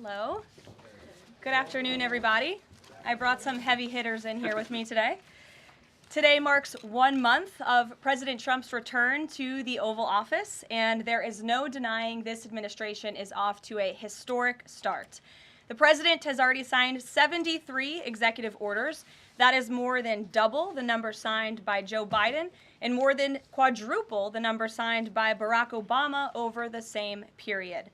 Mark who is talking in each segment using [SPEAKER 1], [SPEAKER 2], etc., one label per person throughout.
[SPEAKER 1] Hello. Good afternoon, everybody. I brought some heavy hitters in here with me today. Today marks 1 month of President Trump's return to the Oval Office, and there is no denying this administration is off to a historic start. The president has already signed 73 executive orders. That is more than double the number signed by Joe Biden and more than quadruple the number signed by Barack Obama over the same period.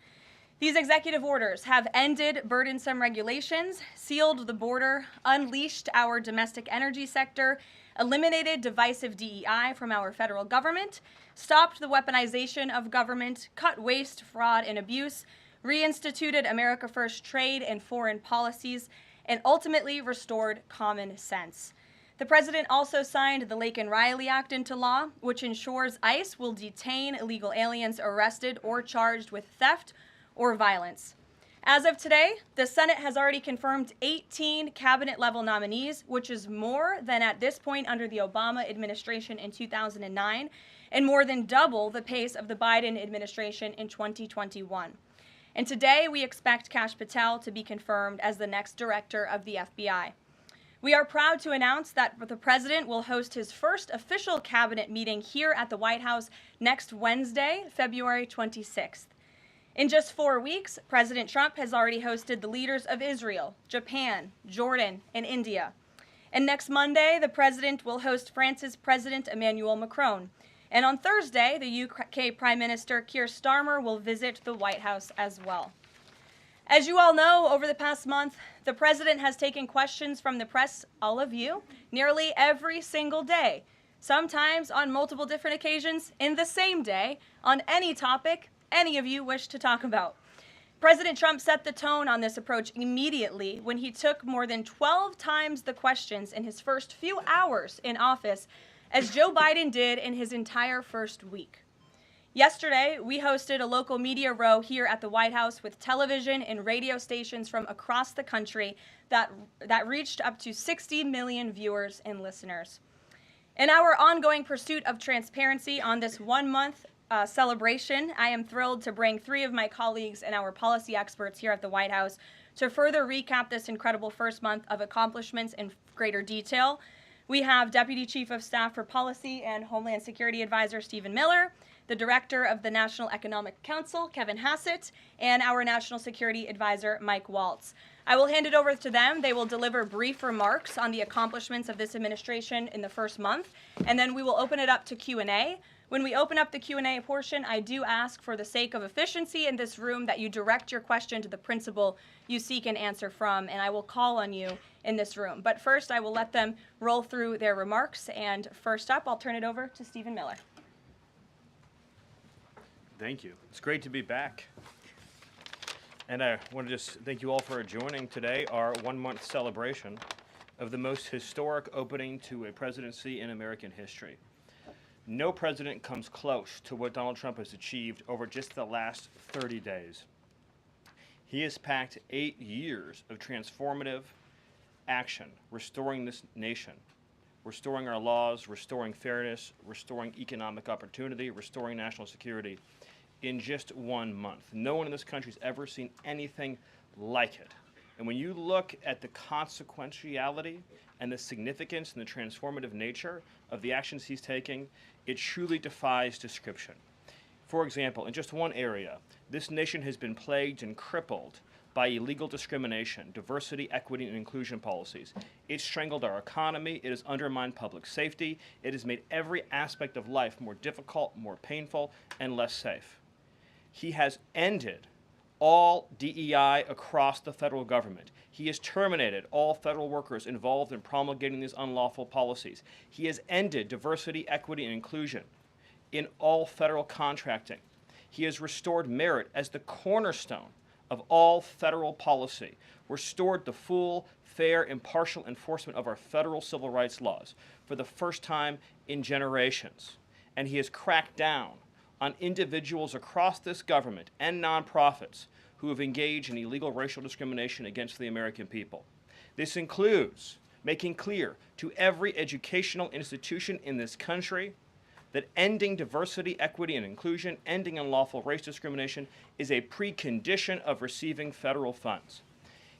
[SPEAKER 1] These executive orders have ended burdensome regulations, sealed the border, unleashed our domestic energy sector, eliminated divisive DEI from our federal government, stopped the weaponization of government, cut waste, fraud, and abuse, reinstituted America First trade and foreign policies, and ultimately restored common sense. The president also signed the Laken Riley Act into law, which ensures ICE will detain illegal aliens arrested or charged with theft or violence. As of today, the Senate has already confirmed 18 cabinet-level nominees, which is more than at this point under the Obama administration in 2009, and more than double the pace of the Biden administration in 2021. And today, we expect Kash Patel to be confirmed as the next director of the FBI. We are proud to announce that the president will host his first official cabinet meeting here at the White House next Wednesday, February 26th. In just 4 weeks, President Trump has already hosted the leaders of Israel, Japan, Jordan, and India. And next Monday, the president will host France's President Emmanuel Macron. And on Thursday, the UK Prime Minister Keir Starmer will visit the White House as well. As you all know, over the past month, the president has taken questions from the press, all of you, nearly every single day, sometimes on multiple different occasions in the same day, on any topic any of you wish to talk about. President Trump set the tone on this approach immediately when he took more than 12 times the questions in his first few hours in office, as Joe Biden did in his entire first week. Yesterday, we hosted a local media row here at the White House with television and radio stations from across the country that reached up to 60 million viewers and listeners. In our ongoing pursuit of transparency on this 1 month celebration, I am thrilled to bring 3 of my colleagues and our policy experts here at the White House to further recap this incredible first month of accomplishments in greater detail. We have Deputy Chief of Staff for Policy and Homeland Security Advisor Stephen Miller, the Director of the National Economic Council, Kevin Hassett, and our National Security Advisor, Mike Waltz. I will hand it over to them. They will deliver brief remarks on the accomplishments of this administration in the first month, and then we will open it up to Q&A. When we open up the Q&A portion, I do ask for the sake of efficiency in this room that you direct your question to the principal you seek an answer from, and I will call on you in this room. But first, I will let them roll through their remarks, and first up, I'll turn it over to Stephen Miller.
[SPEAKER 2] Thank you. It's great to be back. And I want to just thank you all for joining today, our 1 month celebration of the most historic opening to a presidency in American history. No president comes close to what Donald Trump has achieved over just the last 30 days. He has packed 8 years of transformative action, restoring this nation, restoring our laws, restoring fairness, restoring economic opportunity, restoring national security in just 1 month. No one in this country has ever seen anything like it. And when you look at the consequentiality and the significance and the transformative nature of the actions he's taking, it truly defies description. For example, in just one area, this nation has been plagued and crippled by illegal discrimination, diversity, equity, and inclusion policies. It's strangled our economy, it has undermined public safety, it has made every aspect of life more difficult, more painful, and less safe. He has ended all DEI across the federal government. He has terminated all federal workers involved in promulgating these unlawful policies. He has ended diversity, equity, and inclusion in all federal contracting. He has restored merit as the cornerstone of all federal policy, restored the full, fair, impartial enforcement of our federal civil rights laws for the first time in generations. And he has cracked down on individuals across this government and nonprofits who have engaged in illegal racial discrimination against the American people. This includes making clear to every educational institution in this country that ending diversity, equity, and inclusion, ending unlawful race discrimination is a precondition of receiving federal funds.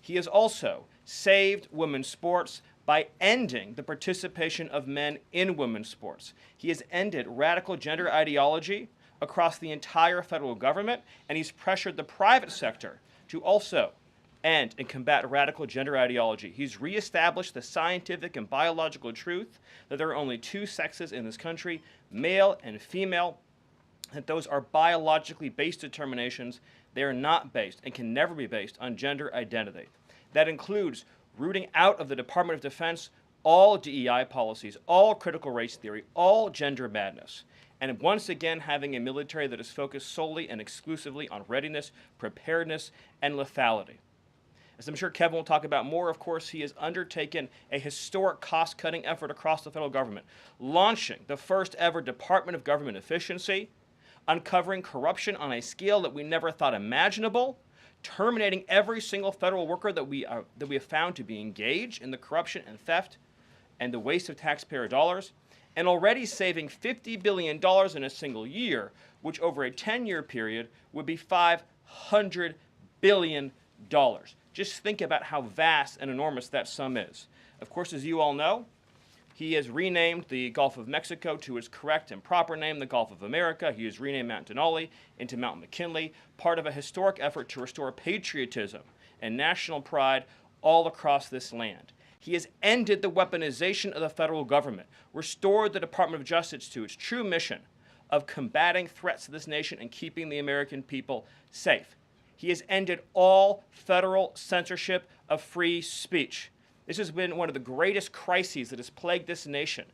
[SPEAKER 2] He has also saved women's sports by ending the participation of men in women's sports. He has ended radical gender ideology across the entire federal government, and he's pressured the private sector to also end and combat radical gender ideology. He's reestablished the scientific and biological truth that there are only two sexes in this country, male and female, that those are biologically based determinations. They are not based and can never be based on gender identity. That includes rooting out of the Department of Defense all DEI policies, all critical race theory, all gender madness, and once again having a military that is focused solely and exclusively on readiness, preparedness, and lethality. As I'm sure Kevin will talk about more, of course, he has undertaken a historic cost-cutting effort across the federal government, launching the first ever Department of Government Efficiency, uncovering corruption on a scale that we never thought imaginable, terminating every single federal worker that we have found to be engaged in the corruption and theft and the waste of taxpayer dollars, and already saving $50 billion in a single year, which over a 10-year period would be $500 billion. Just think about how vast and enormous that sum is. Of course, as you all know, he has renamed the Gulf of Mexico to its correct and proper name, the Gulf of America. He has renamed Mount Denali into Mount McKinley, part of a historic effort to restore patriotism and national pride all across this land. He has ended the weaponization of the federal government, restored the Department of Justice to its true mission of combating threats to this nation and keeping the American people safe. He has ended all federal censorship of free speech. This has been one of the greatest crises that has plagued this nation.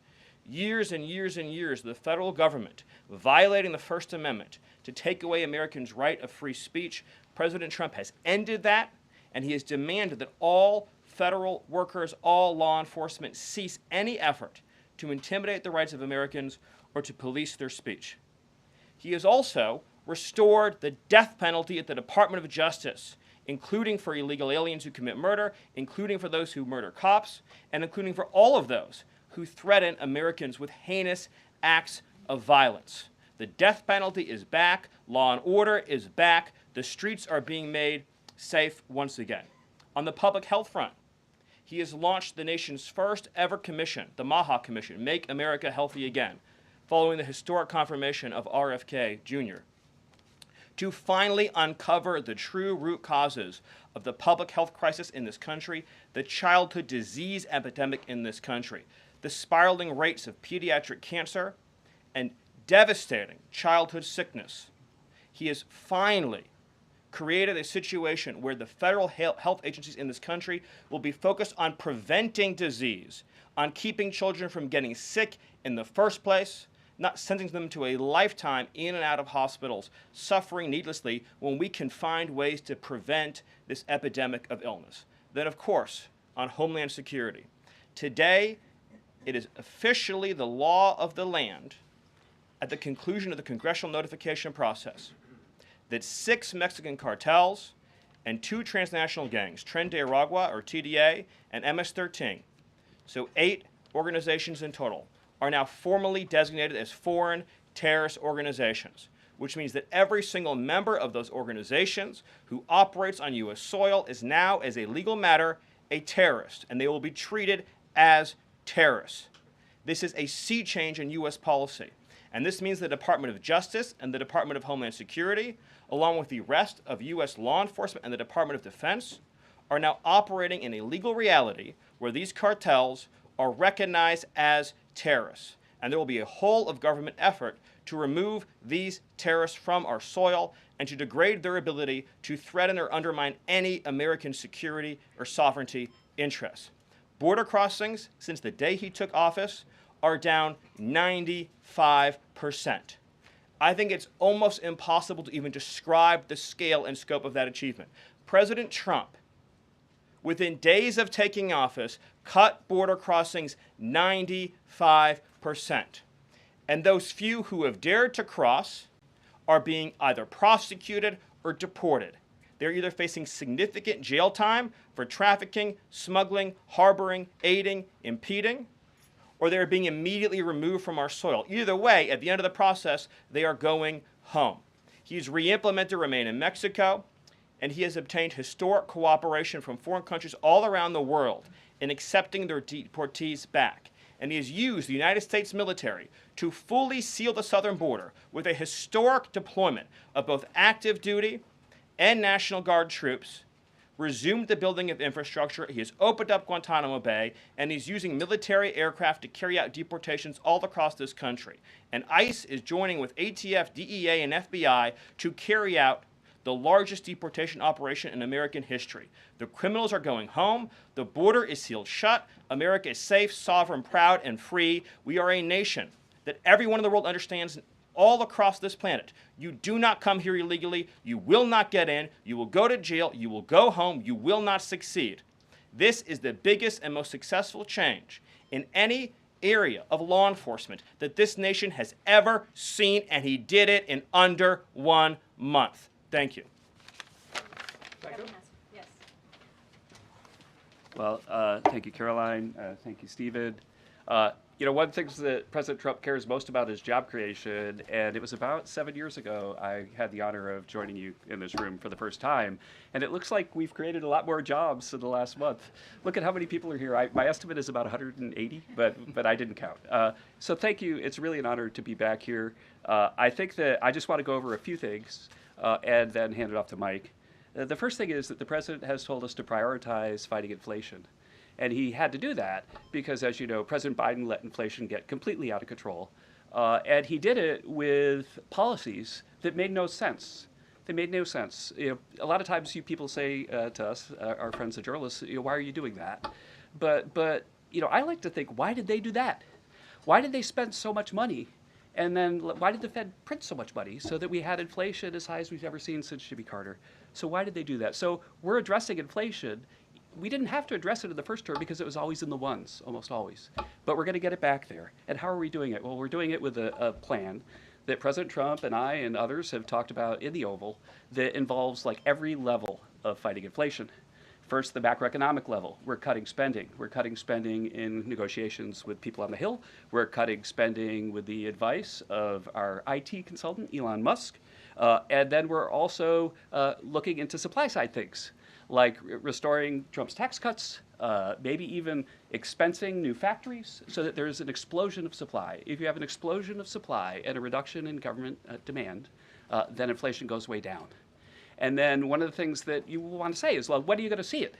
[SPEAKER 2] Years and years and years of the federal government violating the First Amendment to take away Americans' right of free speech. President Trump has ended that, and he has demanded that all federal workers, all law enforcement, cease any effort to intimidate the rights of Americans or to police their speech. He has also restored the death penalty at the Department of Justice, including for illegal aliens who commit murder, including for those who murder cops, and including for all of those who threaten Americans with heinous acts of violence. The death penalty is back. Law and order is back. The streets are being made safe once again. On the public health front, he has launched the nation's first ever commission, the MAHA Commission, Make America Healthy Again, following the historic confirmation of RFK Jr., to finally uncover the true root causes of the public health crisis in this country, the childhood disease epidemic in this country, the spiraling rates of pediatric cancer, and devastating childhood sickness. He has finally created a situation where the federal health agencies in this country will be focused on preventing disease, on keeping children from getting sick in the first place, not sending them to a lifetime in and out of hospitals, suffering needlessly, when we can find ways to prevent this epidemic of illness. Then, of course, on Homeland Security. Today, it is officially the law of the land, at the conclusion of the congressional notification process, that 6 Mexican cartels and 2 transnational gangs, Tren de Aragua, or TDA, and MS-13, so 8 organizations in total, are now formally designated as foreign terrorist organizations, which means that every single member of those organizations who operates on U.S. soil is now, as a legal matter, a terrorist, and they will be treated as terrorists. This is a sea change in U.S. policy, and this means the Department of Justice and the Department of Homeland Security, along with the rest of U.S. law enforcement and the Department of Defense, are now operating in a legal reality where these cartels are recognized as terrorists. And there will be a whole of government effort to remove these terrorists from our soil and to degrade their ability to threaten or undermine any American security or sovereignty interests. Border crossings, since the day he took office, are down 95%. I think it's almost impossible to even describe the scale and scope of that achievement. President Trump, within days of taking office, cut border crossings 95%. And those few who have dared to cross are being either prosecuted or deported. They're either facing significant jail time for trafficking, smuggling, harboring, aiding, impeding, or they are being immediately removed from our soil. Either way, at the end of the process, they are going home. He's re-implemented Remain in Mexico, and he has obtained historic cooperation from foreign countries all around the world in accepting their deportees back. And he has used the United States military to fully seal the southern border with a historic deployment of both active duty and National Guard troops, resumed the building of infrastructure, he has opened up Guantanamo Bay, and he's using military aircraft to carry out deportations all across this country. And ICE is joining with ATF, DEA, and FBI to carry out the largest deportation operation in American history. The criminals are going home. The border is sealed shut. America is safe, sovereign, proud, and free. We are a nation that everyone in the world understands all across this planet. You do not come here illegally. You will not get in. You will go to jail. You will go home. You will not succeed. This is the biggest and most successful change in any area of law enforcement that this nation has ever seen, and he did it in under 1 month. Thank you.
[SPEAKER 1] Yes.
[SPEAKER 3] Well, thank you, Karoline. Thank you, Stephen. One of the things that President Trump cares most about is job creation, and it was about 7 years ago I had the honor of joining you in this room for the first time, and it looks like we've created a lot more jobs in the last month. Look at how many people are here. My estimate is about 180, but I didn't count. So thank you. It's really an honor to be back here. I think that I just want to go over a few things and then hand it off to Mike. The first thing is that the president has told us to prioritize fighting inflation. And he had to do that because, as you know, President Biden let inflation get completely out of control. And he did it with policies that made no sense. They made no sense. A lot of times you people say to us, our friends the journalists, why are you doing that? But I like to think, why did they do that? Why did they spend so much money? And then why did the Fed print so much money so that we had inflation as high as we've ever seen since Jimmy Carter? So why did they do that? So we're addressing inflation. We didn't have to address it in the first term because it was always in the ones, almost always. But we're going to get it back there. And how are we doing it? Well, we're doing it with a plan that President Trump and I and others have talked about in the Oval that involves like every level of fighting inflation. First, the macroeconomic level. We're cutting spending. We're cutting spending in negotiations with people on the Hill. We're cutting spending with the advice of our IT consultant, Elon Musk. And then we're also looking into supply side things, like restoring Trump's tax cuts, maybe even expensing new factories so that there's an explosion of supply. If you have an explosion of supply and a reduction in government demand, then inflation goes way down. And then one of the things that you want to say is, well, when are you going to see it?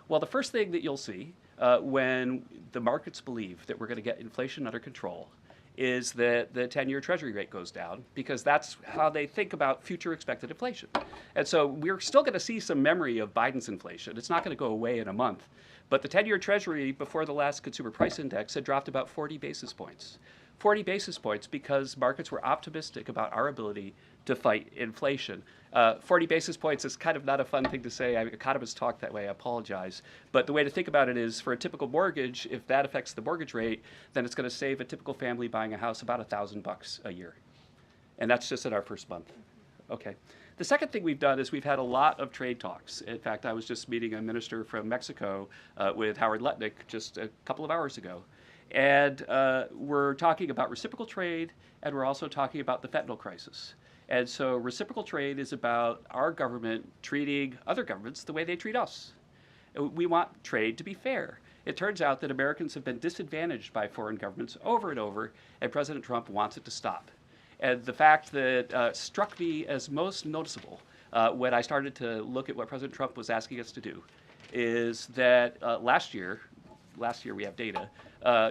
[SPEAKER 3] Well, the first thing that you'll see when the markets believe that we're going to get inflation under control is that the 10-year Treasury rate goes down, because that's how they think about future expected inflation. And so we're still going to see some memory of Biden's inflation. It's not going to go away in a month. But the 10-year Treasury before the last consumer price index had dropped about 40 basis points. 40 basis points because markets were optimistic about our ability to fight inflation. 40 basis points is kind of not a fun thing to say. Economists talk that way. I apologize. But the way to think about it is, for a typical mortgage, if that affects the mortgage rate, then it's going to save a typical family buying a house about $1,000 a year. And that's just in our first month. Okay. The second thing we've done is we've had a lot of trade talks. In fact, I was just meeting a minister from Mexico with Howard Lutnick just a couple of hours ago. And we're talking about reciprocal trade, and we're also talking about the fentanyl crisis. And so reciprocal trade is about our government treating other governments the way they treat us. We want trade to be fair. It turns out that Americans have been disadvantaged by foreign governments over and over, and President Trump wants it to stop. And the fact that struck me as most noticeable when I started to look at what President Trump was asking us to do is that last year we have data,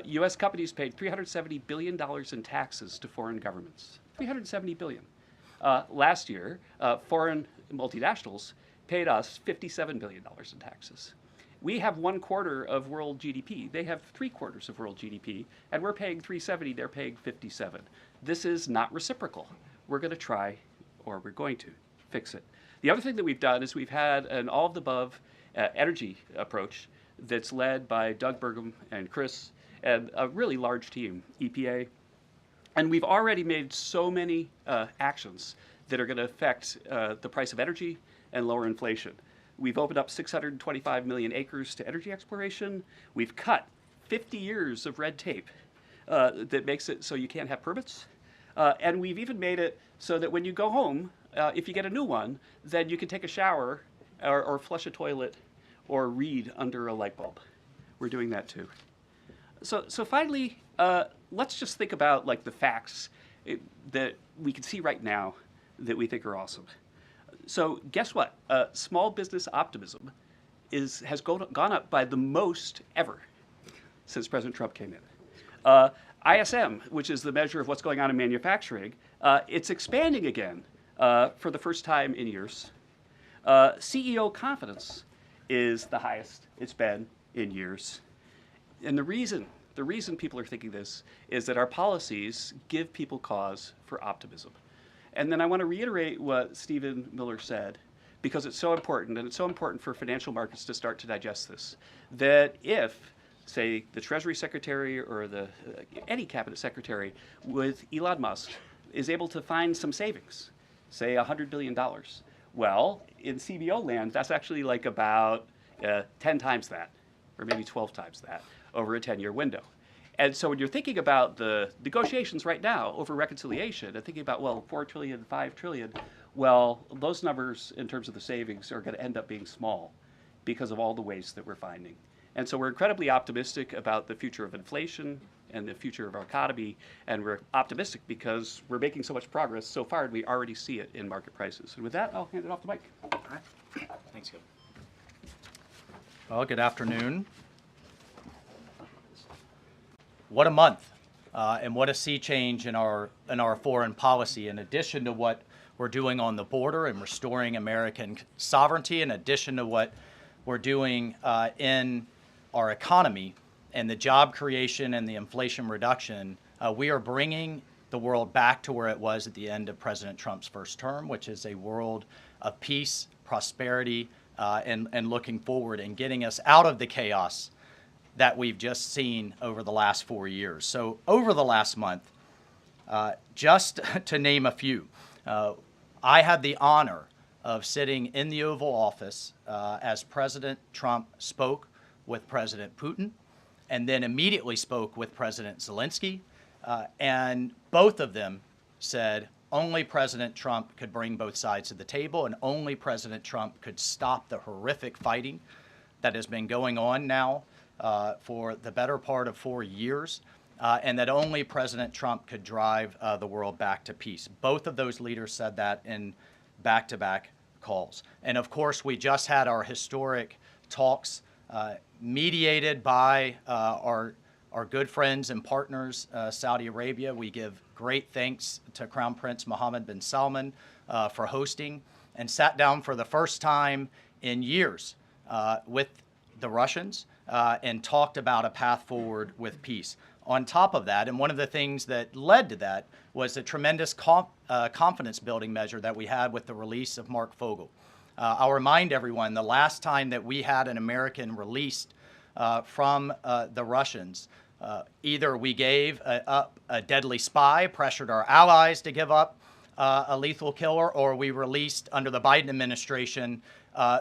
[SPEAKER 3] U.S. companies paid $370 billion in taxes to foreign governments. $370 billion. Last year, foreign multinationals paid us $57 billion in taxes. We have 1/4 of world GDP. They have 3/4 of world GDP, and we're paying 370, they're paying 57. This is not reciprocal. We're going to try, or we're going to, fix it. The other thing that we've done is we've had an all-of-the-above energy approach that's led by Doug Burgum and Chris and a really large team, EPA. And we've already made so many actions that are going to affect the price of energy and lower inflation. We've opened up 625 million acres to energy exploration. We've cut 50 years of red tape. that makes it so you can't have permits. And we've even made it so that when you go home, if you get a new one, then you can take a shower or flush a toilet or read under a light bulb. We're doing that too. So finally, let's just think about like the facts that we can see right now that we think are awesome. So guess what? Small business optimism has gone up by the most ever since President Trump came in. ISM, which is the measure of what's going on in manufacturing, it's expanding again for the first time in years. CEO confidence is the highest it's been in years. And the reason people are thinking this is that our policies give people cause for optimism. And then I want to reiterate what Stephen Miller said, because it's so important, and it's so important for financial markets to start to digest this, that if, say, the Treasury Secretary or any cabinet secretary with Elon Musk is able to find some savings, say $100 billion, well, in CBO land, that's actually like about 10 times that, or maybe 12 times that, over a 10-year window. And so when you're thinking about the negotiations right now over reconciliation and thinking about, well, 4 trillion, 5 trillion, well, those numbers in terms of the savings are going to end up being small because of all the waste that we're finding. And so we're incredibly optimistic about the future of inflation and the future of our economy, and we're optimistic because we're making so much progress so far, and we already see it in market prices. And with that, I'll hand it off to Mike.
[SPEAKER 4] All right. Thanks, Kevin. Well, good afternoon. What a month, and what a sea change in our foreign policy. In addition to what we're doing on the border and restoring American sovereignty, in addition to what we're doing in our economy and the job creation and the inflation reduction, we are bringing the world back to where it was at the end of President Trump's first term, which is a world of peace, prosperity, and looking forward and getting us out of the chaos that we've just seen over the last 4 years. So over the last month, just to name a few, I had the honor of sitting in the Oval Office as President Trump spoke with President Putin, and then immediately spoke with President Zelensky, and both of them said only President Trump could bring both sides to the table, and only President Trump could stop the horrific fighting that has been going on now for the better part of 4 years, and that only President Trump could drive the world back to peace. Both of those leaders said that in back-to-back calls. And of course, we just had our historic talks mediated by our good friends and partners, Saudi Arabia. We give great thanks to Crown Prince Mohammed bin Salman for hosting, and sat down for the first time in years with the Russians and talked about a path forward with peace. On top of that, and one of the things that led to that was the tremendous confidence building measure that we had with the release of Mark Fogel. I'll remind everyone, the last time that we had an American released from the Russians, either we gave up a deadly spy, pressured our allies to give up a lethal killer, or we released, under the Biden administration,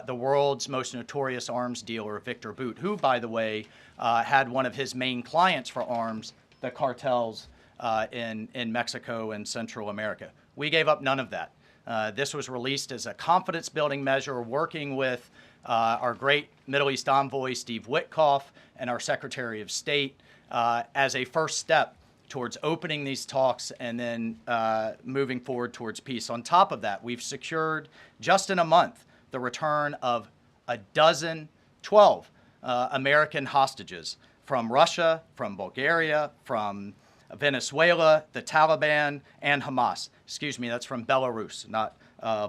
[SPEAKER 4] the world's most notorious arms dealer, Victor Bout, who, by the way, had one of his main clients for arms, the cartels in Mexico and Central America. We gave up none of that. This was released as a confidence-building measure, working with our great Middle East envoy, Steve Witkoff, and our Secretary of State as a first step towards opening these talks and then moving forward towards peace. On top of that, we've secured, just in a month, the return of 12 American hostages from Russia, from Bulgaria, from Venezuela, the Taliban, and Hamas. Excuse me, that's from Belarus, not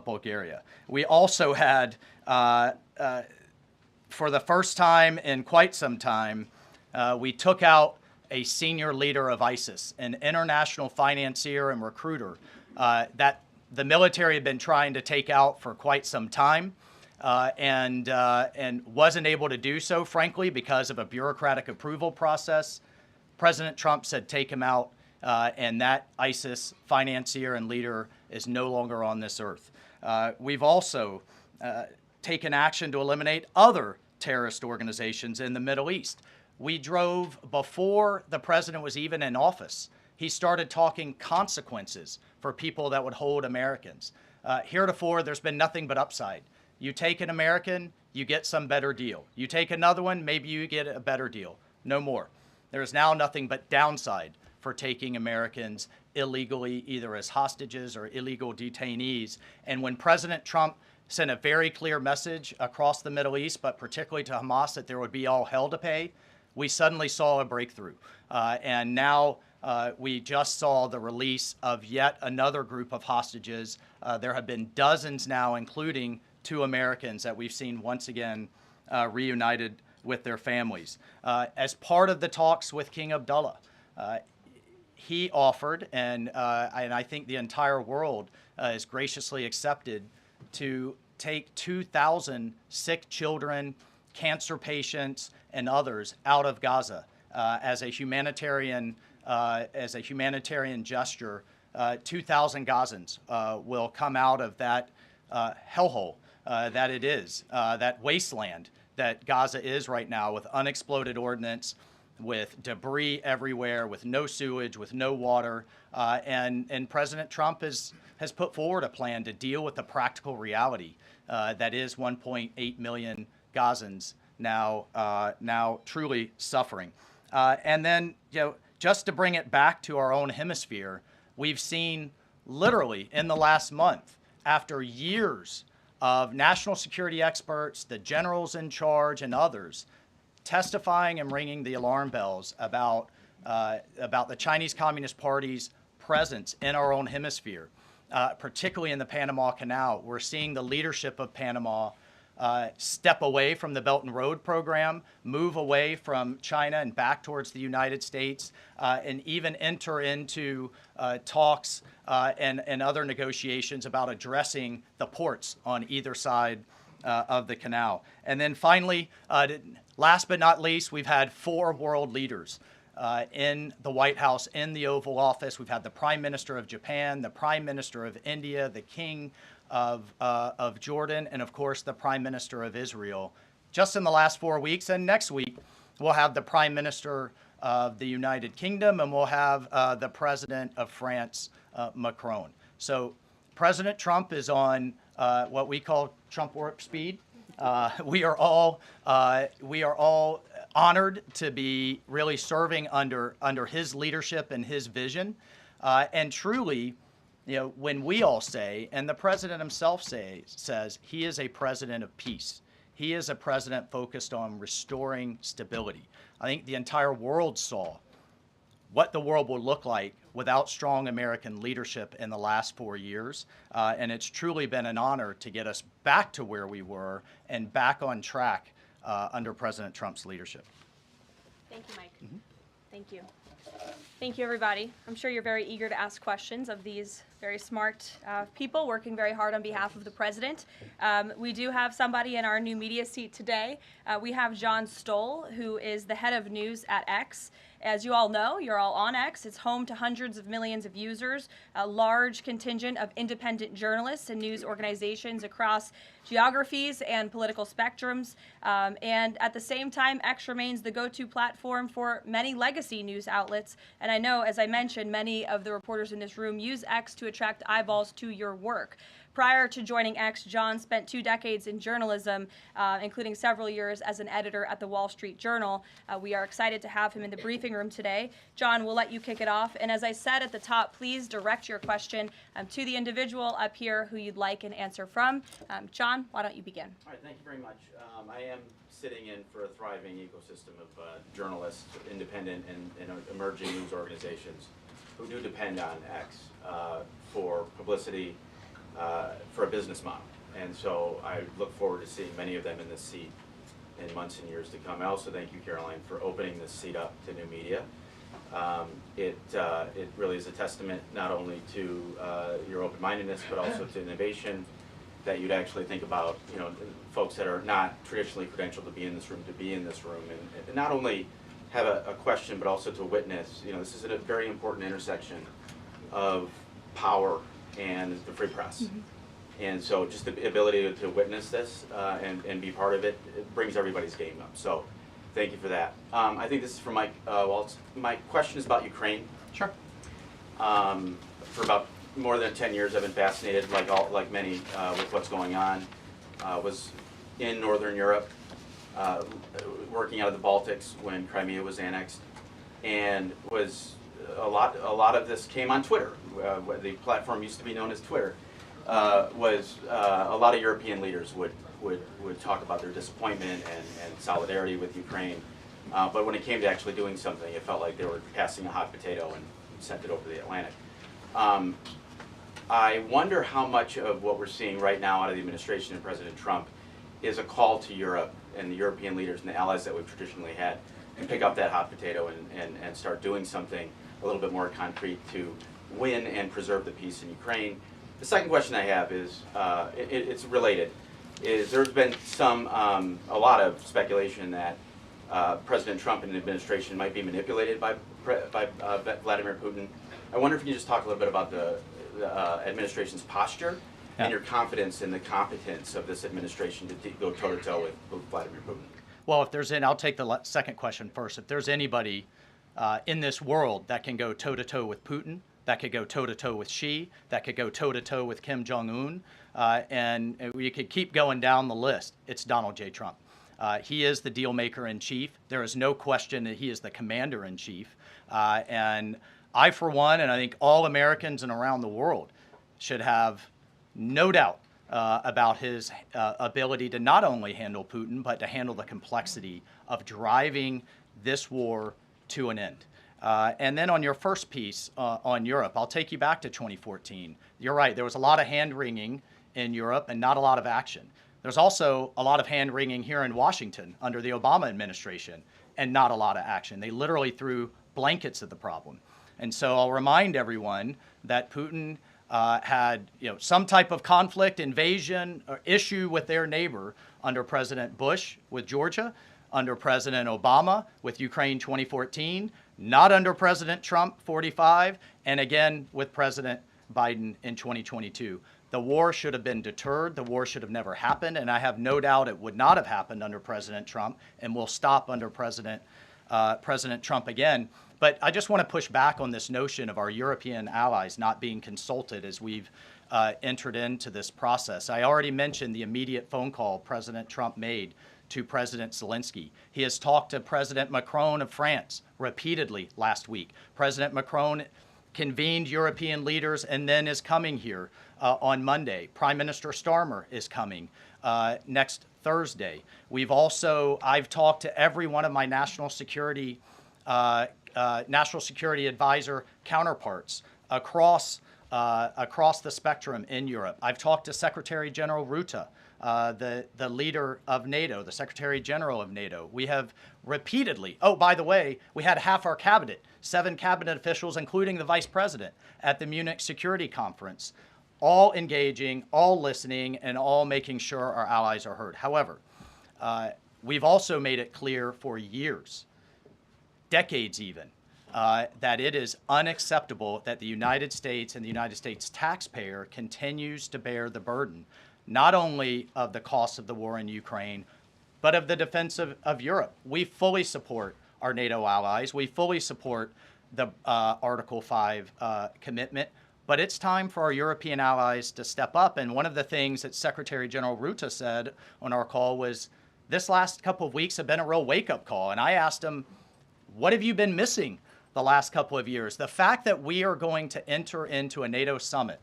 [SPEAKER 4] Bulgaria. We also had, for the first time in quite some time, we took out a senior leader of ISIS, an international financier and recruiter that the military had been trying to take out for quite some time, and wasn't able to do so, frankly, because of a bureaucratic approval process. President Trump said, take him out, and that ISIS financier and leader is no longer on this earth. We've also taken action to eliminate other terrorist organizations in the Middle East. We drove before the president was even in office. He started talking consequences for people that would hold Americans. Heretofore, there's been nothing but upside. You take an American, you get some better deal. You take another one, maybe you get a better deal. No more. There is now nothing but downside for taking Americans illegally, either as hostages or illegal detainees. And when President Trump sent a very clear message across the Middle East, but particularly to Hamas, that there would be all hell to pay, we suddenly saw a breakthrough. And now we just saw the release of yet another group of hostages. There have been dozens now, including 2 Americans that we've seen once again reunited with their families. As part of the talks with King Abdullah, he offered, and I think the entire world is graciously accepted, to take 2,000 sick children, cancer patients, and others out of Gaza as a humanitarian gesture. 2,000 Gazans will come out of that hellhole that it is, that wasteland that Gaza is right now, with unexploded ordnance, with debris everywhere, with no sewage, with no water. And President Trump has put forward a plan to deal with the practical reality that is 1.8 million Gazans now truly suffering. And then, just to bring it back to our own hemisphere, we've seen literally in the last month, after years of national security experts, the generals in charge, and others testifying and ringing the alarm bells about the Chinese Communist Party's presence in our own hemisphere, particularly in the Panama Canal. We're seeing the leadership of Panama step away from the Belt and Road program, move away from China and back towards the United States, and even enter into talks and other negotiations about addressing the ports on either side of the canal. And then finally, last but not least, we've had 4 world leaders in the White House, in the Oval Office. We've had the Prime Minister of Japan, the Prime Minister of India, the King of Jordan, and of course the Prime Minister of Israel, just in the last 4 weeks. And next week we'll have the Prime Minister of the United Kingdom, and we'll have the President of France, Macron. So President Trump is on what we call Trump warp speed. We are all honored to be really serving under his leadership and his vision, and truly, when we all say, and the president himself says, he is a president of peace. He is a president focused on restoring stability. I think the entire world saw what the world will look like without strong American leadership in the last 4 years. And it's truly been an honor to get us back to where we were and back on track under President Trump's leadership.
[SPEAKER 1] Thank you, Mike. Mm-hmm. Thank you. Thank you, everybody. I'm sure you're very eager to ask questions of these very smart people working very hard on behalf of the president. We do have somebody in our new media seat today. We have John Stoll, who is the head of news at X. As you all know, you're all on X. It's home to hundreds of millions of users, a large contingent of independent journalists and news organizations across geographies and political spectrums. And at the same time, X remains the go-to platform for many legacy news outlets. And I know, as I mentioned, many of the reporters in this room use X to attract eyeballs to your work. Prior to joining X, John spent 2 decades in journalism, including several years as an editor at the Wall Street Journal. We are excited to have him in the briefing room today. John, we'll let you kick it off. And as I said at the top, please direct your question to the individual up here who you'd like an answer from. John, why don't you begin?
[SPEAKER 5] All right, thank you very much. I am sitting in for a thriving ecosystem of journalists, independent and emerging news organizations who do depend on X for publicity, for a business model. And so I look forward to seeing many of them in this seat in months and years to come. I also thank you, Karoline, for opening this seat up to new media. It really is a testament not only to your open-mindedness, but also to innovation, that you'd actually think about, folks that are not traditionally credentialed to be in this room, and not only have a question, but also to witness. This is a very important intersection of power and the free press. Mm-hmm. And so just the ability to witness this and be part of it, it brings everybody's game up. So Thank you for that. I think this is for Mike. My question is about Ukraine.
[SPEAKER 4] Sure.
[SPEAKER 5] For about more than 10 years, I've been fascinated, like many, with what's going on. Was in Northern Europe, working out of the Baltics when Crimea was annexed, and was a lot of this came on Twitter. The platform used to be known as Twitter. Was a lot of European leaders would talk about their disappointment and solidarity with Ukraine, but when it came to actually doing something, it felt like they were passing a hot potato and sent it over the Atlantic. I wonder how much of what we're seeing right now out of the administration and President Trump is a call to Europe and the European leaders and the allies that we've traditionally had to pick up that hot potato and start doing something a little bit more concrete to win and preserve the peace in Ukraine. The second question I have is, it's related, is there's been a lot of speculation that President Trump and the administration might be manipulated by Vladimir Putin. I wonder if you can just talk a little bit about the administration's posture and your confidence in the competence of this administration to go toe-to-toe with Vladimir Putin.
[SPEAKER 4] Well, if there's I'll take the second question first. If there's anybody in this world that can go toe-to-toe with Putin, that could go toe-to-toe with Xi, that could go toe-to-toe with Kim Jong-un, and we could keep going down the list, it's Donald J. Trump. He is the deal maker in chief. There is no question that he is the commander in chief. And I, for one, and I think all Americans and around the world should have no doubt about his ability to not only handle Putin, but to handle the complexity of driving this war to an end. And then on your first piece on Europe, I'll take you back to 2014. You're right, there was a lot of hand-wringing in Europe and not a lot of action. There's also a lot of hand-wringing here in Washington under the Obama administration and not a lot of action. They literally threw blankets at the problem. And so I'll remind everyone that Putin had some type of conflict, invasion, or issue with their neighbor under President Bush with Georgia, under President Obama with Ukraine 2014, not under President Trump 45, and again with President Biden in 2022. The war should have been deterred. The war should have never happened, and I have no doubt it would not have happened under President Trump and will stop under President Trump again. But I just want to push back on this notion of our European allies not being consulted as we've entered into this process. I already mentioned the immediate phone call President Trump made to President Zelensky. He has talked to President Macron of France repeatedly last week. President Macron convened European leaders and then is coming here on Monday. Prime Minister Starmer is coming next Thursday. I've talked to every one of my national security advisor counterparts across the spectrum in Europe. I've talked to Secretary General Rutte, the leader of NATO, the Secretary General of NATO. We have repeatedly, oh, by the way, we had half our cabinet, 7 cabinet officials, including the vice president, at the Munich Security Conference, all engaging, all listening, and all making sure our allies are heard. However, we've also made it clear for years, decades even, that it is unacceptable that the United States and the United States taxpayer continues to bear the burden, not only of the cost of the war in Ukraine, but of the defense of Europe. We fully support our NATO allies. We fully support the Article 5 commitment, but it's time for our European allies to step up. And one of the things that Secretary General Rutte said on our call was, this last couple of weeks have been a real wake-up call. And I asked him, what have you been missing the last couple of years? The fact that we are going to enter into a NATO summit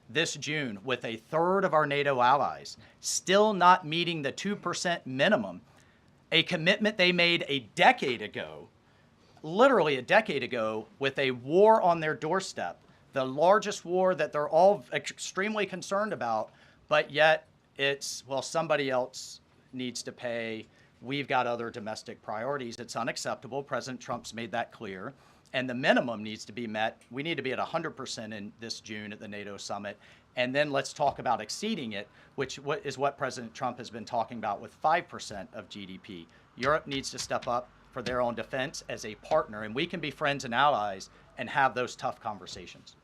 [SPEAKER 4] this June with a third of our NATO allies still not meeting the 2% minimum, a commitment they made a decade ago, literally a decade ago, with a war on their doorstep, the largest war that they're all extremely concerned about, but yet it's, well, somebody else needs to pay. We've got other domestic priorities. It's unacceptable. President Trump's made that clear. And the minimum needs to be met. We need to be at 100% in this June at the NATO summit. And then let's talk about exceeding it, which is what President Trump has been talking about with 5% of GDP. Europe needs to step up for their own defense as a partner, and we can be friends and allies and have those tough conversations.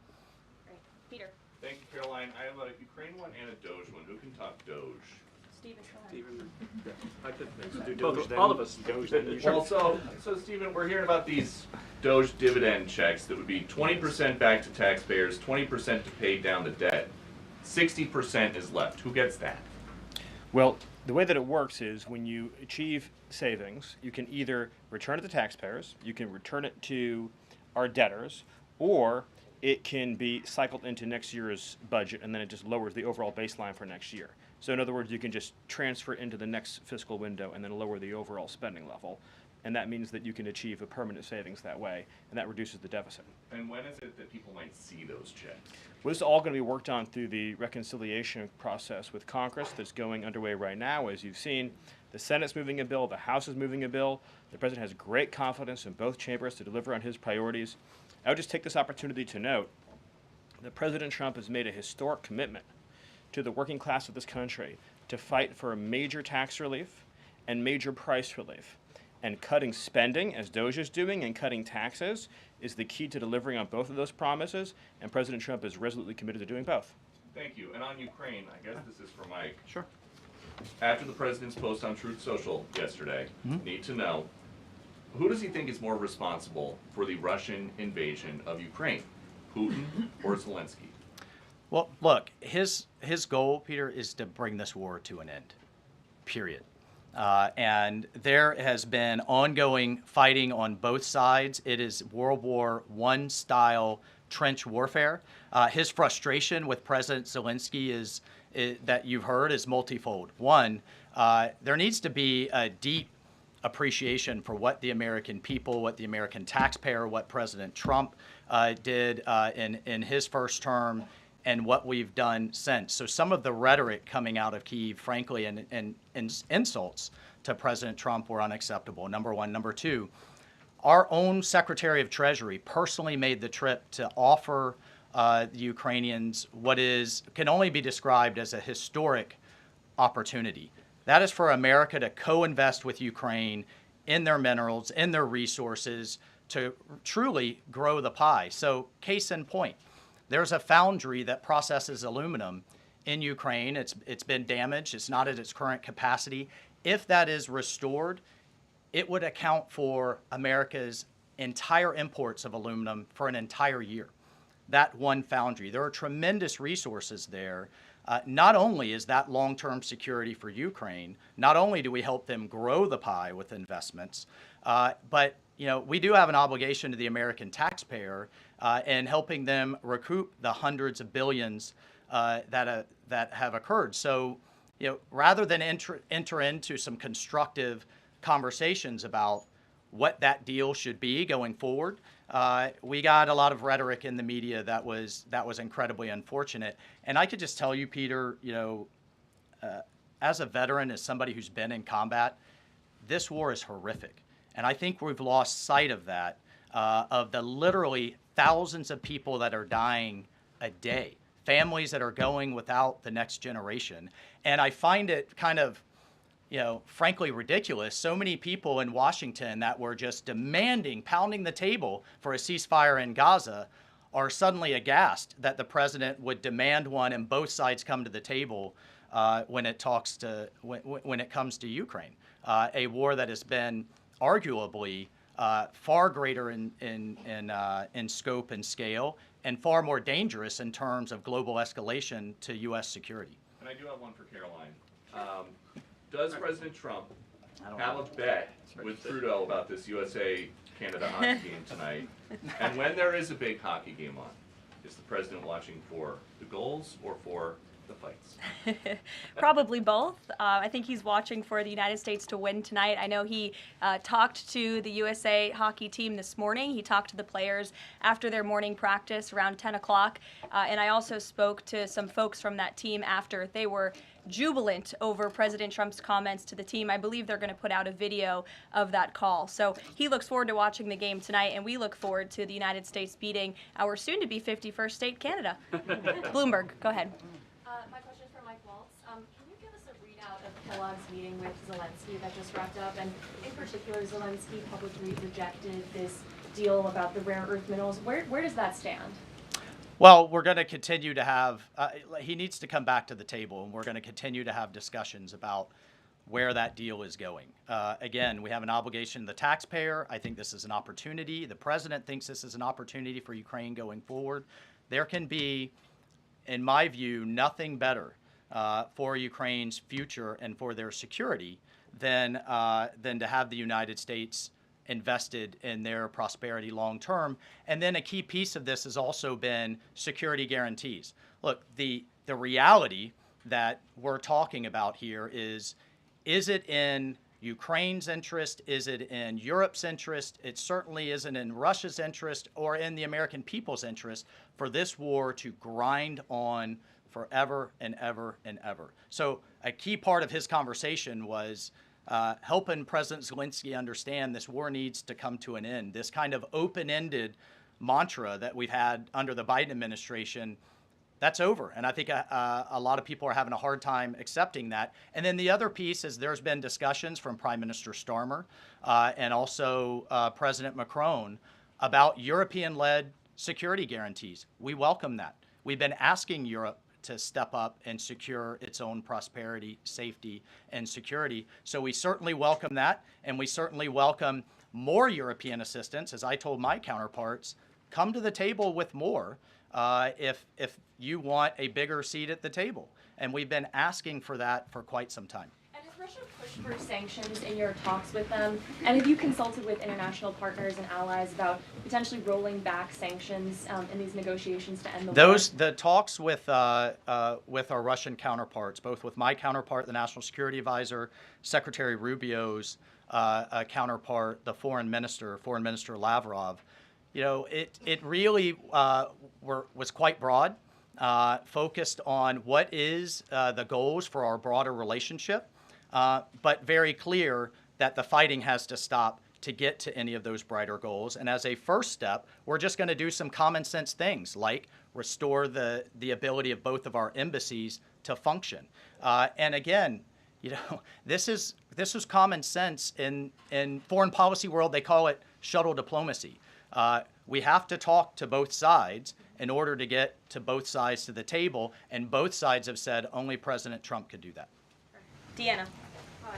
[SPEAKER 1] Great. Peter.
[SPEAKER 6] Thank you, Caroline. I have a Ukraine one and a Doge one. Who can talk Doge?
[SPEAKER 1] Steven, go ahead.
[SPEAKER 3] Both, all of us.
[SPEAKER 6] Well, so Stephen, we're hearing about these Doge dividend checks that would be 20% back to taxpayers, 20% to pay down the debt, 60% is left. Who gets that?
[SPEAKER 2] Well, the way that it works is when you achieve savings, you can either return it to taxpayers, you can return it to our debtors, or it can be cycled into next year's budget, and then it just lowers the overall baseline for next year. So in other words, you can just transfer it into the next fiscal window and then lower the overall spending level. And that means that you can achieve a permanent savings that way, and that reduces the deficit.
[SPEAKER 6] And when is it that people might see those checks?
[SPEAKER 2] Well, this is all going to be worked on through the reconciliation process with Congress that's going underway right now. As you've seen, the Senate's moving a bill, the House is moving a bill. The President has great confidence in both chambers to deliver on his priorities. I would just take this opportunity to note that President Trump has made a historic commitment to the working class of this country to fight for major tax relief and major price relief. And cutting spending, as Doge is doing, and cutting taxes is the key to delivering on both of those promises, and President Trump is resolutely committed to doing both.
[SPEAKER 6] Thank you. And on Ukraine, I guess this is for Mike.
[SPEAKER 4] Sure.
[SPEAKER 6] After the president's post on Truth Social yesterday, need to know, who does he think is more responsible for the Russian invasion of Ukraine, Putin or Zelensky?
[SPEAKER 4] Well, look, his goal, Peter, is to bring this war to an end, period. And there has been ongoing fighting on both sides. It is World War I style trench warfare. His frustration with President Zelensky is that you've heard is multifold. One, there needs to be a deep appreciation for what the American people, what the American taxpayer, what President Trump did in his first term, and what we've done since. So some of the rhetoric coming out of Kyiv, frankly, and insults to President Trump were unacceptable, number one. Number two, our own Secretary of Treasury personally made the trip to offer the Ukrainians what can only be described as a historic opportunity. That is for America to co-invest with Ukraine in their minerals, in their resources, to truly grow the pie. So case in point, there's a foundry that processes aluminum in Ukraine. It's been damaged. It's not at its current capacity. If that is restored, it would account for America's entire imports of aluminum for an entire year. That one foundry. There are tremendous resources there. Not only is that long-term security for Ukraine, not only do we help them grow the pie with investments, but we do have an obligation to the American taxpayer in helping them recoup the hundreds of billions that have occurred. So, rather than enter into some constructive conversations about what that deal should be going forward, we got a lot of rhetoric in the media that was incredibly unfortunate. And I could just tell you, Peter, as a veteran, as somebody who's been in combat, this war is horrific. And I think we've lost sight of that, of the literally thousands of people that are dying a day, families that are going without the next generation. And I find it kind of, frankly ridiculous. So many people in Washington that were just demanding, pounding the table for a ceasefire in Gaza are suddenly aghast that the president would demand one and both sides come to the table when it comes to Ukraine, a war that has been arguably far greater in scope and scale and far more dangerous in terms of global escalation to U.S. security.
[SPEAKER 6] And I do have one for Karoline. Does President Trump have a bet with Trudeau about this USA-Canada hockey game tonight? And when there is a big hockey game on, is the president watching for the goals or for the fights?
[SPEAKER 1] Probably both. I think he's watching for the United States to win tonight. I know he talked to the USA hockey team this morning. He talked to the players after their morning practice around 10 o'clock. And I also spoke to some folks from that team after. They were jubilant over President Trump's comments to the team. I believe they're going to put out a video of that call. So he looks forward to watching the game tonight, and we look forward to the United States beating our soon-to-be 51st state, Canada. Bloomberg, go ahead.
[SPEAKER 7] My question is for Mike Waltz. Can you give us a readout of Kellogg's meeting with Zelensky that just wrapped up? And in particular, Zelensky publicly rejected this deal about the rare earth minerals. Where does that stand?
[SPEAKER 4] Well, we're going to continue to have, he needs to come back to the table, and we're going to continue to have discussions about where that deal is going. Again, we have an obligation to the taxpayer. I think this is an opportunity. The president thinks this is an opportunity for Ukraine going forward. There can be, in my view, nothing better for Ukraine's future and for their security than to have the United States invested in their prosperity long term. And then a key piece of this has also been security guarantees. Look, the reality that we're talking about here is it in Ukraine's interest? Is it in Europe's interest? It certainly isn't in Russia's interest or in the American people's interest for this war to grind on forever and ever and ever. So a key part of his conversation was helping President Zelensky understand this war needs to come to an end. This kind of open-ended mantra that we've had under the Biden administration, that's over. And I think a lot of people are having a hard time accepting that. And then the other piece is there's been discussions from Prime Minister Starmer and also President Macron about European-led security guarantees. We welcome that. We've been asking Europe to step up and secure its own prosperity, safety, and security. So we certainly welcome that, and we certainly welcome more European assistance. As I told my counterparts, come to the table with more if you want a bigger seat at the table. And we've been asking for that for quite some time.
[SPEAKER 7] And has Russia pushed for sanctions in your talks with them? And have you consulted with international partners and allies about potentially rolling back sanctions in these negotiations to end the war?
[SPEAKER 4] The talks with our Russian counterparts, both with my counterpart, the National Security Advisor, Secretary Rubio's counterpart, the Foreign Minister Lavrov, it really was quite broad, focused on what is the goals for our broader relationship, but very clear that the fighting has to stop to get to any of those brighter goals. And as a first step, we're just going to do some common sense things like restore the ability of both of our embassies to function. And again, this is common sense in foreign policy world. They call it shuttle diplomacy. We have to talk to both sides in order to get to both sides to the table, and both sides have said only President Trump could do that.
[SPEAKER 1] Deanna.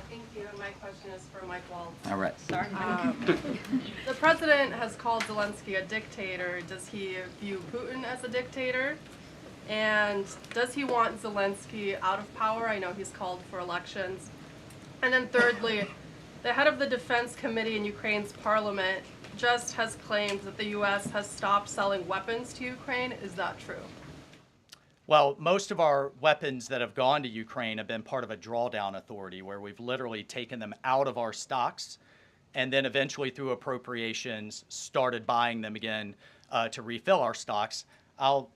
[SPEAKER 8] Thank you, and my question is for Mike Waltz.
[SPEAKER 4] All right.
[SPEAKER 1] Sorry.
[SPEAKER 8] The president has called Zelensky a dictator. Does he view Putin as a dictator? And does he want Zelensky out of power? I know he's called for elections. And then thirdly, the head of the Defense Committee in Ukraine's parliament just has claimed that the U.S. has stopped selling weapons to Ukraine. Is that true?
[SPEAKER 4] Well, most of our weapons that have gone to Ukraine have been part of a drawdown authority where we've literally taken them out of our stocks and then eventually through appropriations started buying them again to refill our stocks. I'll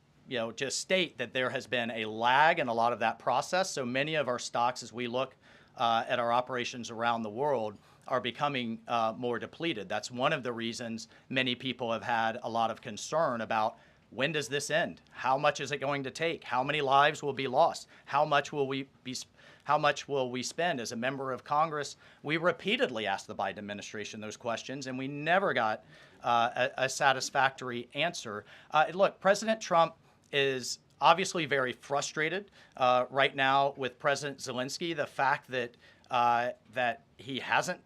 [SPEAKER 4] just state that there has been a lag in a lot of that process. So many of our stocks, as we look at our operations around the world, are becoming more depleted. That's one of the reasons many people have had a lot of concern about when does this end? How much is it going to take? How many lives will be lost? How much will we spend? As a member of Congress, we repeatedly asked the Biden administration those questions, and we never got a satisfactory answer. Look, President Trump is obviously very frustrated right now with President Zelensky. The fact that he hasn't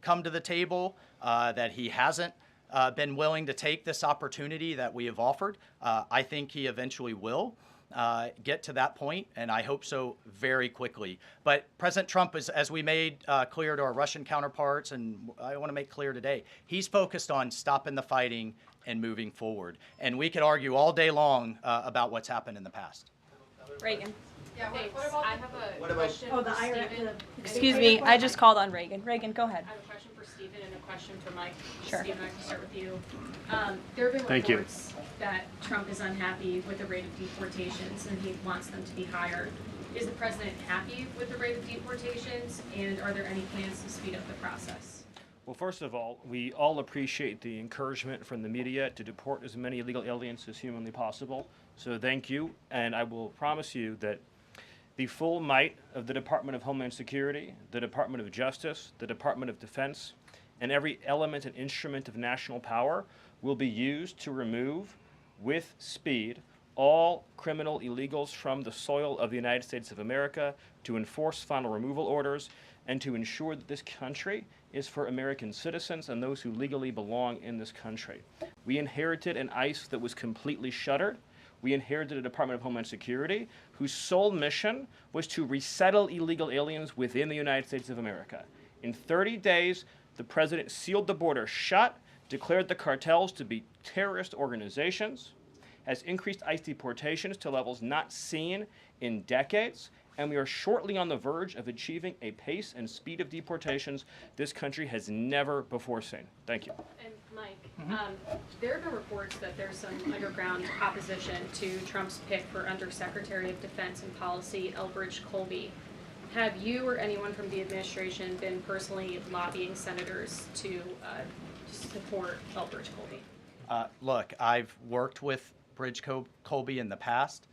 [SPEAKER 4] come to the table, that he hasn't been willing to take this opportunity that we have offered. I think he eventually will get to that point, and I hope so very quickly. But President Trump, as we made clear to our Russian counterparts, and I want to make clear today, he's focused on stopping the fighting and moving forward. And we could argue all day long about what's happened in the past.
[SPEAKER 1] Reagan.
[SPEAKER 7] Yeah, what about, I have a question
[SPEAKER 9] Oh, the
[SPEAKER 7] for
[SPEAKER 9] IRA.
[SPEAKER 7] Stephen.
[SPEAKER 1] Excuse me, I just called on Reagan. Reagan, go ahead.
[SPEAKER 7] I have a question for Stephen and a question for Mike.
[SPEAKER 1] Sure.
[SPEAKER 7] Stephen, I can start with you. There have been
[SPEAKER 3] Thank you.
[SPEAKER 7] reports that Trump is unhappy with the rate of deportations and he wants them to be higher. Is the president happy with the rate of deportations, and are there any plans to speed up the process?
[SPEAKER 2] Well, first of all, we all appreciate the encouragement from the media to deport as many illegal aliens as humanly possible. So thank you, and I will promise you that the full might of the Department of Homeland Security, the Department of Justice, the Department of Defense, and every element and instrument of national power will be used to remove, with speed, all criminal illegals from the soil of the United States of America, to enforce final removal orders, and to ensure that this country is for American citizens and those who legally belong in this country. We inherited an ICE that was completely shuttered. We inherited a Department of Homeland Security whose sole mission was to resettle illegal aliens within the United States of America. In 30 days, the president sealed the border shut, declared the cartels to be terrorist organizations, has increased ICE deportations to levels not seen in decades, and we are shortly on the verge of achieving a pace and speed of deportations this country has never before seen. Thank you.
[SPEAKER 7] And Mike, there have been reports that there's some underground opposition to Trump's pick for Undersecretary of Defense and Policy, Elbridge Colby. Have you or anyone from the administration been personally lobbying senators to support Elbridge Colby?
[SPEAKER 4] Look, I've worked with Colby in the past.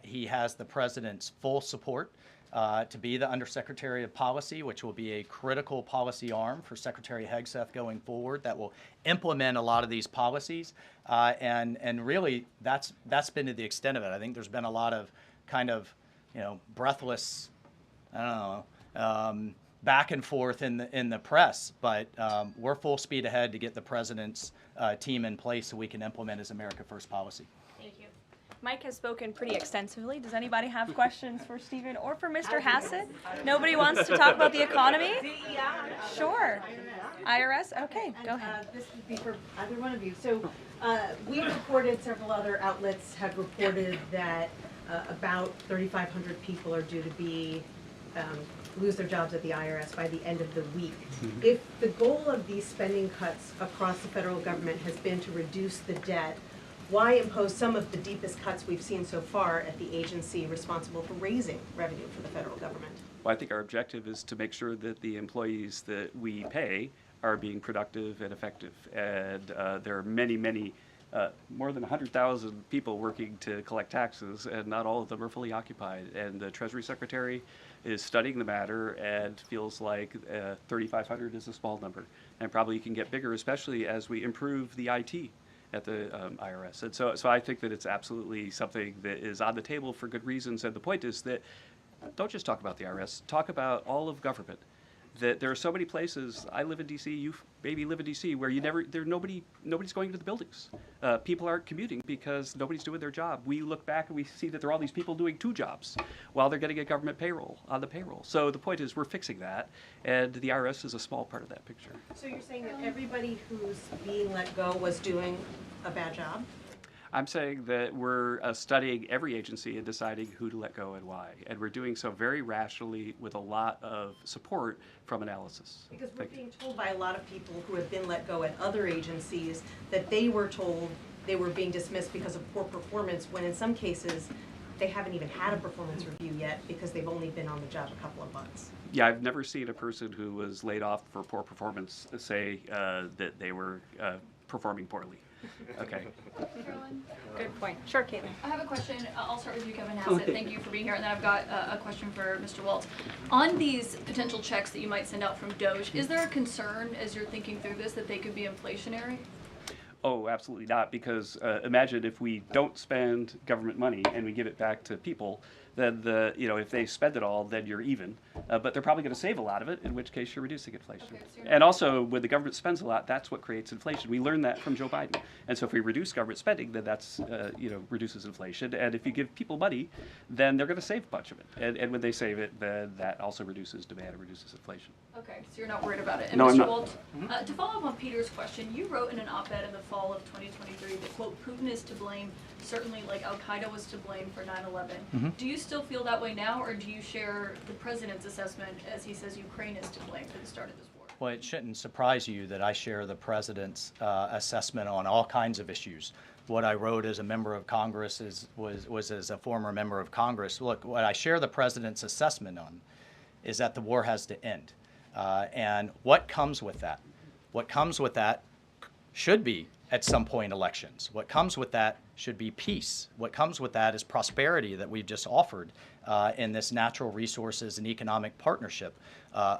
[SPEAKER 4] He has the president's full support to be the Undersecretary of Policy, which will be a critical policy arm for Secretary Hegseth going forward that will implement a lot of these policies. And really, that's been to the extent of it. I think there's been a lot of kind of, breathless, I don't know, back and forth in the press, but we're full speed ahead to get the president's team in place so we can implement his America First policy.
[SPEAKER 1] Thank you. Mike has spoken pretty extensively. Does anybody have questions for Stephen or for Mr. Hassett? Nobody wants to talk about the economy? Sure. IRS? Okay, go ahead.
[SPEAKER 9] This would be for either one of you. So we reported, several other outlets have reported that about 3,500 people are due to be lose their jobs at the IRS by the end of the week. If the goal of these spending cuts across the federal government has been to reduce the debt, why impose some of the deepest cuts we've seen so far at the agency responsible for raising revenue for the federal government?
[SPEAKER 3] Well, I think our objective is to make sure that the employees that we pay are being productive and effective. And there are many, more than 100,000 people working to collect taxes, and not all of them are fully occupied. And the Treasury Secretary is studying the matter and feels like 3,500 is a small number, and probably can get bigger, especially as we improve the IT at the IRS. And so I think that it's absolutely something that is on the table for good reasons. And the point is that don't just talk about the IRS, talk about all of government. That there are so many places. I live in D.C. You maybe live in D.C. where nobody's going to the buildings. People aren't commuting because nobody's doing their job. We look back and we see that there are all these people doing 2 jobs while they're getting a government payroll on the payroll. So the point is we're fixing that, and the IRS is a small part of that picture.
[SPEAKER 9] So you're saying that everybody who's being let go was doing a bad job?
[SPEAKER 3] I'm saying that we're studying every agency and deciding who to let go and why. And we're doing so very rationally with a lot of support from analysis.
[SPEAKER 9] Because we're being told by a lot of people who have been let go at other agencies that they were told they were being dismissed because of poor performance, when in some cases they haven't even had a performance review yet because they've only been on the job a couple of months.
[SPEAKER 3] Yeah, I've never seen a person who was laid off for poor performance say that they were performing poorly. Okay.
[SPEAKER 7] Karoline?
[SPEAKER 1] Good point. Sure, Caitlin.
[SPEAKER 10] I have a question. I'll start with you, Kevin Hassett. Thank you for being here. And then I've got a question for Mr. Waltz. On these potential checks that you might send out from DOJ, is there a concern as you're thinking through this that they could be inflationary?
[SPEAKER 3] Oh, absolutely not, because imagine if we don't spend government money and we give it back to people, then if they spend it all, then you're even. But they're probably going to save a lot of it, in which case you're reducing inflation.
[SPEAKER 10] Okay, so
[SPEAKER 3] And also, when the government spends a lot, that's what creates inflation. We learned that from Joe Biden. And so if we reduce government spending, then that's reduces inflation. And if you give people money, then they're going to save a bunch of it. And when they save it, then that also reduces demand and reduces inflation.
[SPEAKER 10] Okay, so you're not worried about it. And
[SPEAKER 3] No, I'm
[SPEAKER 10] Mr.
[SPEAKER 3] not.
[SPEAKER 10] Waltz, to follow up on Peter's question, you wrote in an op-ed in the fall of 2023 that, quote, Putin is to blame, certainly like Al-Qaeda was to blame for 9/11. Do you still feel that way now, or do you share the president's assessment as he says Ukraine is to blame for the start of this war?
[SPEAKER 4] Well, it shouldn't surprise you that I share the president's assessment on all kinds of issues. What I wrote as a member of Congress was as a former member of Congress. Look, what I share the president's assessment on is that the war has to end. And what comes with that? What comes with that should be, at some point, elections. What comes with that should be peace. What comes with that is prosperity that we've just offered in this natural resources and economic partnership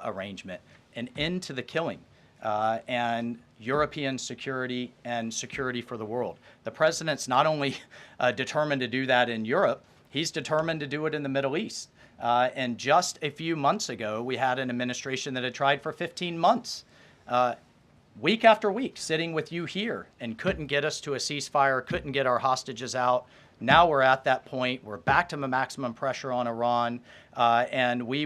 [SPEAKER 4] arrangement. An end to the killing. and European security and security for the world. The president's not only determined to do that in Europe, he's determined to do it in the Middle East. And just a few months ago, we had an administration that had tried for 15 months, week after week, sitting with you here and couldn't get us to a ceasefire, couldn't get our hostages out. Now we're at that point. We're back to maximum pressure on Iran, and we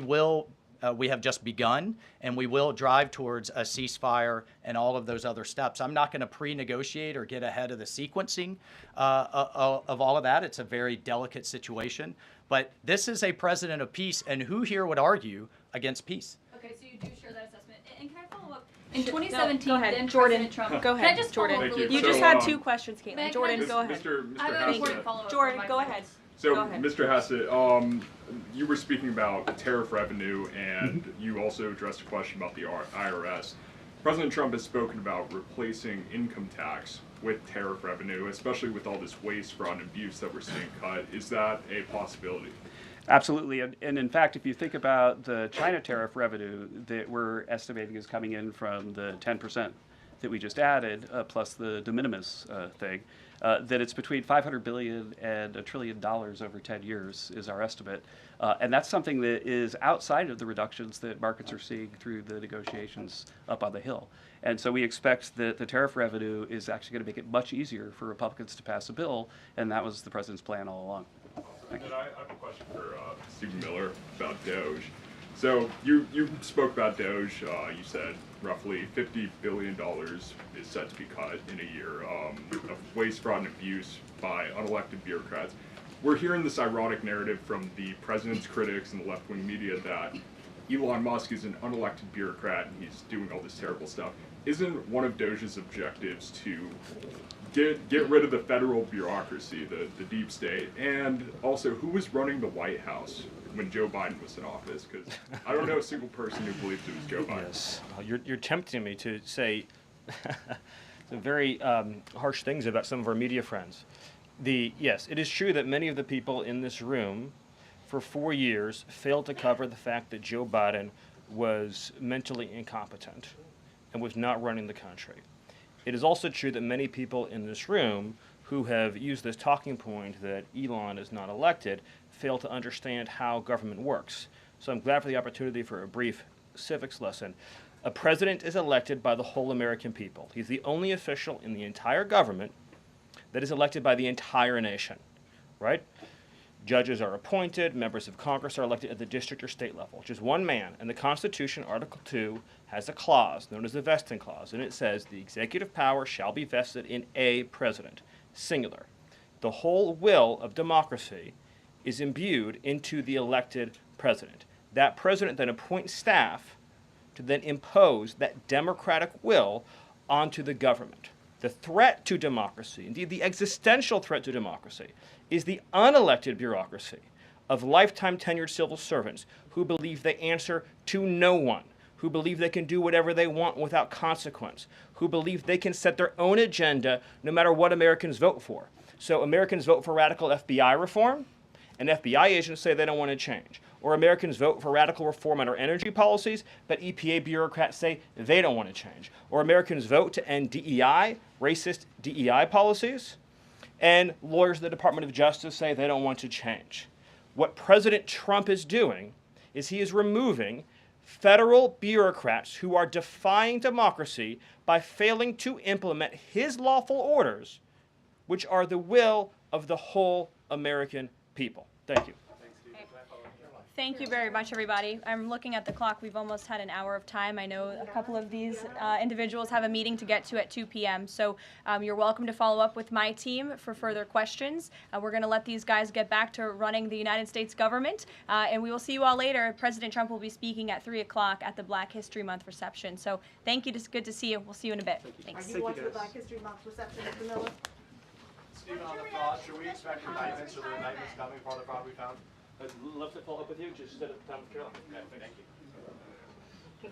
[SPEAKER 4] have just begun, and we will drive towards a ceasefire and all of those other steps. I'm not going to pre-negotiate or get ahead of the sequencing of all of that. It's a very delicate situation. But this is a president of peace, and who here would argue against peace?
[SPEAKER 10] Okay, so you do share that assessment. And can I follow up? In 2017,
[SPEAKER 1] go ahead,
[SPEAKER 10] then
[SPEAKER 1] Jordan.
[SPEAKER 10] President Trump.
[SPEAKER 1] Go
[SPEAKER 10] Can I
[SPEAKER 1] ahead,
[SPEAKER 10] just
[SPEAKER 1] Jordan.
[SPEAKER 10] follow up really
[SPEAKER 1] You
[SPEAKER 10] quick?
[SPEAKER 1] just had 2 questions,
[SPEAKER 10] May I-
[SPEAKER 1] Caitlin.
[SPEAKER 10] can
[SPEAKER 1] Jordan,
[SPEAKER 10] I
[SPEAKER 1] go ahead.
[SPEAKER 6] Mr.
[SPEAKER 10] I have an
[SPEAKER 6] Hassett.
[SPEAKER 10] important follow-up.
[SPEAKER 1] Jordan,
[SPEAKER 10] from
[SPEAKER 1] go
[SPEAKER 10] my
[SPEAKER 1] ahead.
[SPEAKER 6] So,
[SPEAKER 1] Go ahead.
[SPEAKER 6] Mr. Hassett, you were speaking about tariff revenue, and you also addressed a question about the IRS. President Trump has spoken about replacing income tax with tariff revenue, especially with all this waste, fraud, and abuse that we're seeing cut. Is that a possibility?
[SPEAKER 3] Absolutely, and in fact, if you think about the China tariff revenue that we're estimating is coming in from the 10% that we just added, plus the de minimis thing, that it's between $500 billion and $1 trillion over 10 years is our estimate. And that's something that is outside of the reductions that markets are seeing through the negotiations up on the Hill. And so we expect that the tariff revenue is actually going to make it much easier for Republicans to pass a bill, and that was the president's plan all along.
[SPEAKER 6] And then I have a question for Stephen Miller about Doge. So you spoke about Doge. You said roughly $50 billion is set to be cut in a year of waste, fraud, and abuse by unelected bureaucrats. We're hearing this ironic narrative from the president's critics and the left-wing media that Elon Musk is an unelected bureaucrat and he's doing all this terrible stuff. Isn't one of Doge's objectives to get rid of the federal bureaucracy, the deep state, and also who was running the White House when Joe Biden was in office? Because I don't know a single person who believes it was Joe Biden.
[SPEAKER 2] Yes, you're tempting me to say some very harsh things about some of our media friends. Yes, it is true that many of the people in this room for 4 years failed to cover the fact that Joe Biden was mentally incompetent and was not running the country. It is also true that many people in this room who have used this talking point that Elon is not elected fail to understand how government works. So I'm glad for the opportunity for a brief civics lesson. A president is elected by the whole American people. He's the only official in the entire government that is elected by the entire nation, right? Judges are appointed, members of Congress are elected at the district or state level, just one man. And the Constitution, Article 2, has a clause known as the vesting clause, and it says the executive power shall be vested in a president, singular. The whole will of democracy is imbued into the elected president. That president then appoints staff to then impose that democratic will onto the government. The threat to democracy, indeed the existential threat to democracy, is the unelected bureaucracy of lifetime tenured civil servants who believe they answer to no one, who believe they can do whatever they want without consequence, who believe they can set their own agenda no matter what Americans vote for. So Americans vote for radical FBI reform, and FBI agents say they don't want to change. Or Americans vote for radical reform on our energy policies, but EPA bureaucrats say they don't want to change. Or Americans vote to end DEI, racist DEI policies, and lawyers in the Department of Justice say they don't want to change. What President Trump is doing is he is removing federal bureaucrats who are defying democracy by failing to implement his lawful orders, which are the will of the whole American people. Thank you.
[SPEAKER 1] Thank you very much, everybody. I'm looking at the clock. We've almost had an hour of time. I know a couple of these individuals have a meeting to get to at 2 p.m. So you're welcome to follow up with my team for further questions. We're going to let these guys get back to running the United States government. And we will see you all later. President Trump will be speaking at 3 o'clock at the Black History Month reception. So thank you. It's good to see you. We'll see you in a bit. Thanks.
[SPEAKER 9] Are you watching the Black History Month reception, Mr. Miller?
[SPEAKER 11] Stephen, on the fraud, should we expect indictments or the indictments coming for the fraud we found?
[SPEAKER 2] I'd love to follow up with you. Just set up time with Carol.
[SPEAKER 11] Okay, thank you.